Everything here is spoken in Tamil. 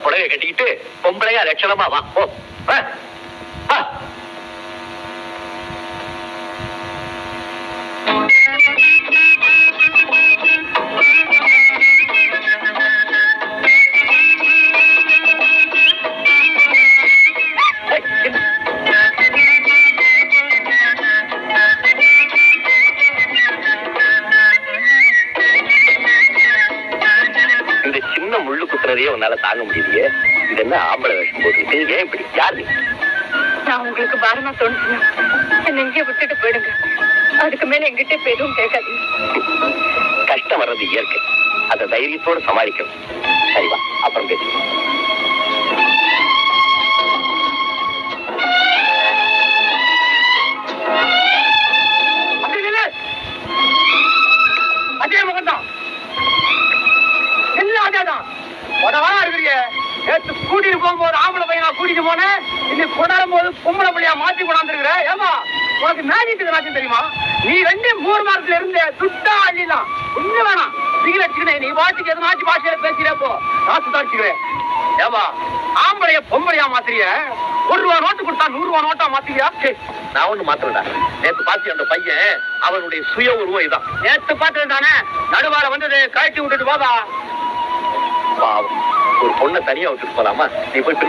புடவை கட்டிக்கிட்டு பொம்பளையா லட்சணமா வா போ. இந்த சின்ன முள்ளு குத்துறதையே உன்னால தாங்க முடியலையே. இது என்ன ஆம்பளை வேஷம் போது? நீங்க ஏன் இப்படி? யாரு? நான் உங்களுக்கு பாரமா தோணுச்சுன்னா என்ன இங்கே விட்டுட்டு போயிடுங்க. அதுக்கு மேல எங்கிட்ட இப்ப எதுவும் கேட்காதீங்க. கஷ்டம் வர்றது இயற்கை. அதை தைரியத்தோடு சமாளிக்கணும். சரிவா, அப்புறம் பேசுவோம். அதே முகம்தான், எல்லாம் அதேதான். இருக்கிறீங்க. நேற்று கூட்டிட்டு போகும்போது ஆம்பளை பையனா கூட்டிட்டு போனேன். இன்னைக்கு கொண்டாடும் போது பொம்பளை பள்ளியா மாத்தி கொண்டாந்துருக்கிற. ஏமா உனக்கு மேஜிக் ஏதாச்சும் தெரியுமா? நீ 2-3 மாசத்துல இருந்து சுத்தா அள்ளிதான். ஒண்ணு வேணாம், சிகரெட் நீ வாட்டுக்கு எதனாச்சும் பாஷையில பேசுறப்போ நான் சுத்தாச்சுக்கிறேன். ஏமா ஆம்பளைய பொம்பளையா மாத்திரிய? ₹1 நோட்டு கொடுத்தா ₹100 நோட்டா மாத்திரியா? நான் ஒண்ணு மாத்திரடா. நேற்று பார்த்து அந்த பையன் அவனுடைய சுய உருவம் இதான். நேற்று பார்த்தது தானே, நடுவார வந்தது கழட்டி விட்டுட்டு போதா. பாவம், ஒரு பொண்ணை தனியா விட்டுட்டு போலாமா? நீ போய்